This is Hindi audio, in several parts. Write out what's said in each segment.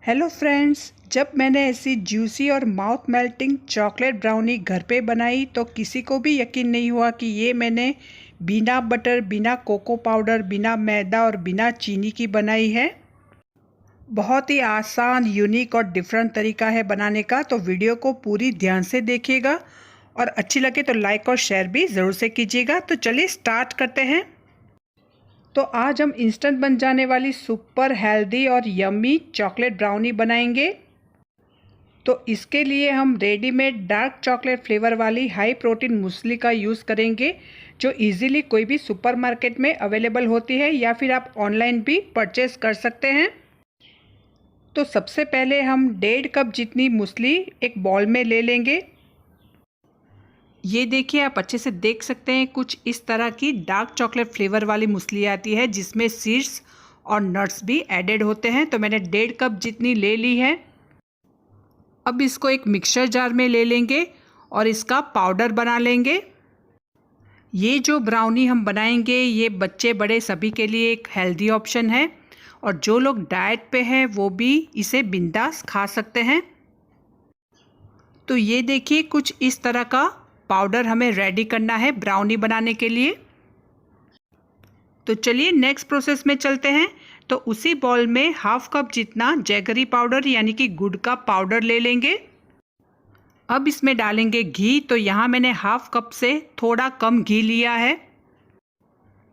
हेलो फ्रेंड्स, जब मैंने ऐसी जूसी और माउथ मेल्टिंग चॉकलेट ब्राउनी घर पे बनाई तो किसी को भी यकीन नहीं हुआ कि ये मैंने बिना बटर, बिना कोको पाउडर, बिना मैदा और बिना चीनी की बनाई है। बहुत ही आसान, यूनिक और डिफरेंट तरीका है बनाने का, तो वीडियो को पूरी ध्यान से देखिएगा और अच्छी लगे तो लाइक और शेयर भी ज़रूर से कीजिएगा। तो चलिए स्टार्ट करते हैं। तो आज हम इंस्टेंट बन जाने वाली सुपर हेल्दी और यम्मी चॉकलेट ब्राउनी बनाएंगे। तो इसके लिए हम रेडीमेड डार्क चॉकलेट फ्लेवर वाली हाई प्रोटीन मूसली का यूज़ करेंगे, जो इजीली कोई भी सुपरमार्केट में अवेलेबल होती है या फिर आप ऑनलाइन भी परचेज कर सकते हैं। तो सबसे पहले हम 1.5 कप जितनी मूसली एक बाउल में ले लेंगे। ये देखिए, आप अच्छे से देख सकते हैं, कुछ इस तरह की डार्क चॉकलेट फ्लेवर वाली मूसली आती है जिसमें सीड्स और नट्स भी एडेड होते हैं। तो मैंने 1.5 कप जितनी ले ली है। अब इसको एक मिक्सर जार में ले लेंगे और इसका पाउडर बना लेंगे। ये जो ब्राउनी हम बनाएंगे ये बच्चे बड़े सभी के लिए एक हेल्दी ऑप्शन है और जो लोग डाइट पे हैं वो भी इसे बिंदास खा सकते हैं। तो ये देखिए, कुछ इस तरह का पाउडर हमें रेडी करना है ब्राउनी बनाने के लिए। तो चलिए नेक्स्ट प्रोसेस में चलते हैं। तो उसी बाउल में 1/2 कप जितना जैगरी पाउडर यानी कि गुड़ का पाउडर ले लेंगे। अब इसमें डालेंगे घी। तो यहाँ मैंने 1/2 कप से थोड़ा कम घी लिया है।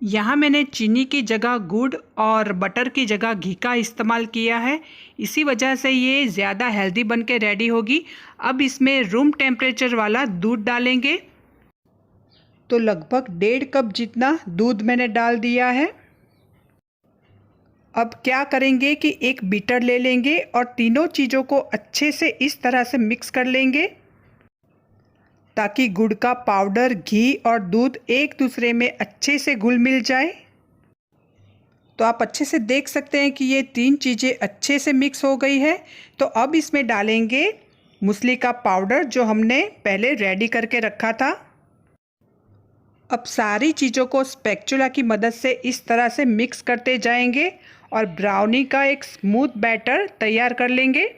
यहाँ मैंने चीनी की जगह गुड़ और बटर की जगह घी का इस्तेमाल किया है, इसी वजह से ये ज़्यादा हेल्दी बन के रेडी होगी। अब इसमें रूम टेम्परेचर वाला दूध डालेंगे। तो लगभग 1.5 कप जितना दूध मैंने डाल दिया है। अब क्या करेंगे कि एक बीटर ले लेंगे और तीनों चीज़ों को अच्छे से इस तरह से मिक्स कर लेंगे ताकि गुड़ का पाउडर, घी और दूध एक दूसरे में अच्छे से घुल मिल जाए। तो आप अच्छे से देख सकते हैं कि ये 3 चीज़ें अच्छे से मिक्स हो गई है। तो अब इसमें डालेंगे मूसली का पाउडर जो हमने पहले रेडी करके रखा था। अब सारी चीज़ों को स्पैचुला की मदद से इस तरह से मिक्स करते जाएंगे और ब्राउनी का एक स्मूथ बैटर तैयार कर लेंगे।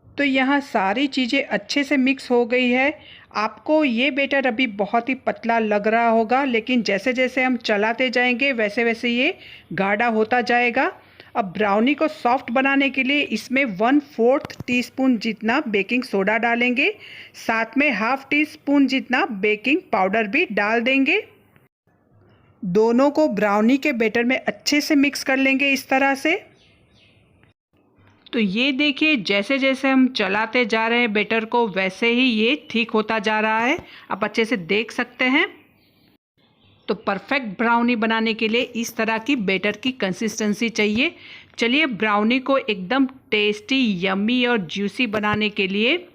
तो यहाँ सारी चीज़ें अच्छे से मिक्स हो गई है। आपको ये बैटर अभी बहुत ही पतला लग रहा होगा, लेकिन जैसे जैसे हम चलाते जाएंगे वैसे वैसे ये गाढ़ा होता जाएगा। अब ब्राउनी को सॉफ्ट बनाने के लिए इसमें 1/4 टीस्पून जितना बेकिंग सोडा डालेंगे, साथ में 1/2 टीस्पून जितना बेकिंग पाउडर भी डाल देंगे। दोनों को ब्राउनी के बैटर में अच्छे से मिक्स कर लेंगे इस तरह से। तो ये देखिए, जैसे जैसे हम चलाते जा रहे हैं बैटर को वैसे ही ये ठीक होता जा रहा है, आप अच्छे से देख सकते हैं। तो परफेक्ट ब्राउनी बनाने के लिए इस तरह की बैटर की कंसिस्टेंसी चाहिए। चलिए ब्राउनी को एकदम टेस्टी, यम्मी और जूसी बनाने के लिए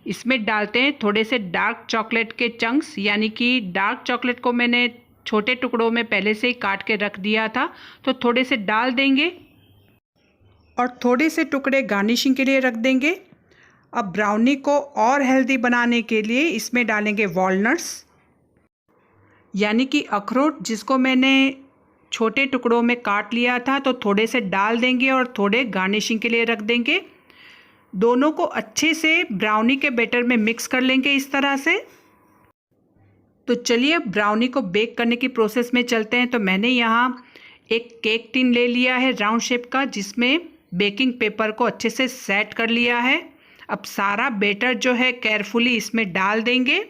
इसमें डालते हैं थोड़े से डार्क चॉकलेट के चंक्स, यानी कि डार्क चॉकलेट को मैंने छोटे टुकड़ों में पहले से ही काट के रख दिया था, तो थोड़े से डाल देंगे और थोड़े से टुकड़े गार्निशिंग के लिए रख देंगे। अब ब्राउनी को और हेल्दी बनाने के लिए इसमें डालेंगे वॉलनट्स यानी कि अखरोट, जिसको मैंने छोटे टुकड़ों में काट लिया था, तो थोड़े से डाल देंगे और थोड़े गार्निशिंग के लिए रख देंगे। दोनों को अच्छे से ब्राउनी के बैटर में मिक्स कर लेंगे इस तरह से। तो चलिए अब ब्राउनी को बेक करने की प्रोसेस में चलते हैं। तो मैंने यहाँ एक केक टिन ले लिया है राउंड शेप का, जिसमें बेकिंग पेपर को अच्छे से सेट कर लिया है। अब सारा बैटर जो है केयरफुली इसमें डाल देंगे।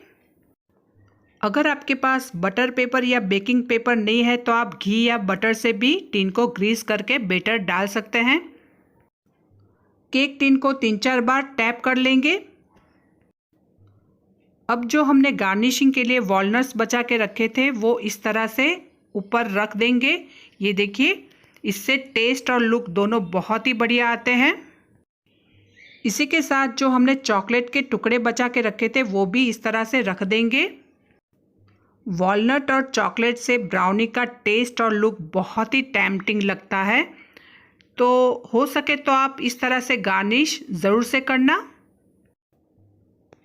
अगर आपके पास बटर पेपर या बेकिंग पेपर नहीं है तो आप घी या बटर से भी टिन को ग्रीस करके बैटर डाल सकते हैं। केक टिन को 3-4 बार टैप कर लेंगे। अब जो हमने गार्निशिंग के लिए वॉलनट्स बचा के रखे थे वो इस तरह से ऊपर रख देंगे। ये देखिए, इससे टेस्ट और लुक दोनों बहुत ही बढ़िया आते हैं। इसी के साथ जो हमने चॉकलेट के टुकड़े बचा के रखे थे वो भी इस तरह से रख देंगे। वॉलनट और चॉकलेट से ब्राउनी का टेस्ट और लुक बहुत ही टेम्पटिंग लगता है, तो हो सके तो आप इस तरह से गार्निश ज़रूर से करना।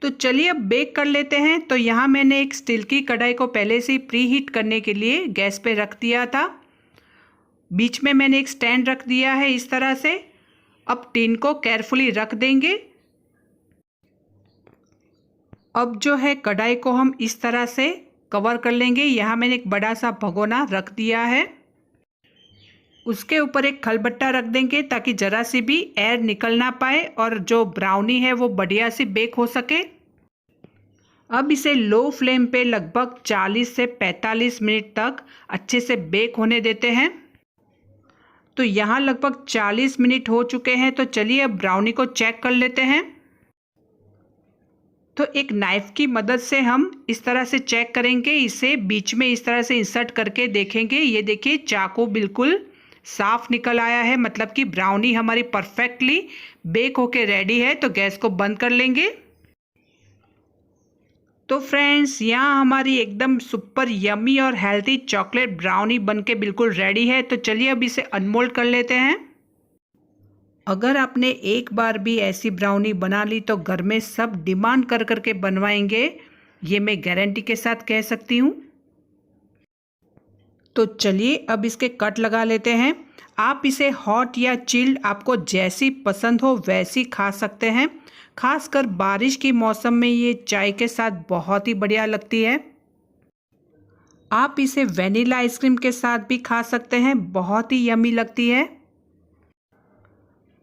तो चलिए अब बेक कर लेते हैं। तो यहाँ मैंने एक स्टील की कढ़ाई को पहले से ही प्री हीट करने के लिए गैस पे रख दिया था। बीच में मैंने एक स्टैंड रख दिया है इस तरह से। अब टिन को केयरफुली रख देंगे। अब जो है कढ़ाई को हम इस तरह से कवर कर लेंगे। यहाँ मैंने एक बड़ा सा भगोना रख दिया है, उसके ऊपर एक खलबट्टा रख देंगे ताकि ज़रा सी भी एयर निकल ना पाए और जो ब्राउनी है वो बढ़िया से बेक हो सके। अब इसे लो फ्लेम पे लगभग 40 से 45 मिनट तक अच्छे से बेक होने देते हैं। तो यहाँ लगभग 40 मिनट हो चुके हैं। तो चलिए अब ब्राउनी को चेक कर लेते हैं। तो एक नाइफ़ की मदद से हम इस तरह से चेक करेंगे, इसे बीच में इस तरह से इंसर्ट करके देखेंगे। ये देखिए चाकू बिल्कुल साफ निकल आया है, मतलब कि ब्राउनी हमारी परफेक्टली बेक होके रेडी है। तो गैस को बंद कर लेंगे। तो फ्रेंड्स, यहाँ हमारी एकदम सुपर यमी और हेल्थी चॉकलेट ब्राउनी बनके बिल्कुल रेडी है। तो चलिए अब इसे अनमोल्ड कर लेते हैं। अगर आपने एक बार भी ऐसी ब्राउनी बना ली तो घर में सब डिमांड कर करके बनवाएंगे, ये मैं गारंटी के साथ कह सकती हूँ। तो चलिए अब इसके कट लगा लेते हैं। आप इसे हॉट या चिल्ड, आपको जैसी पसंद हो वैसी खा सकते हैं। खासकर बारिश के मौसम में ये चाय के साथ बहुत ही बढ़िया लगती है। आप इसे वनीला आइसक्रीम के साथ भी खा सकते हैं, बहुत ही यमी लगती है।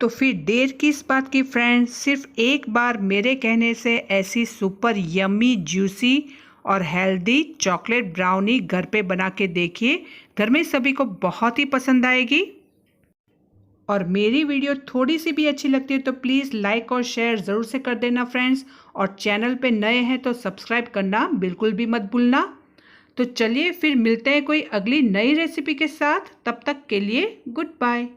तो फिर देर किस बात की फ्रेंड्स, सिर्फ एक बार मेरे कहने से ऐसी सुपर यमी, जूसी और हेल्दी चॉकलेट ब्राउनी घर पे बना के देखिए। घर में सभी को बहुत ही पसंद आएगी। और मेरी वीडियो थोड़ी सी भी अच्छी लगती है तो प्लीज़ लाइक और शेयर ज़रूर से कर देना फ्रेंड्स। और चैनल पे नए हैं तो सब्सक्राइब करना बिल्कुल भी मत भूलना। तो चलिए फिर मिलते हैं कोई अगली नई रेसिपी के साथ। तब तक के लिए गुड बाय।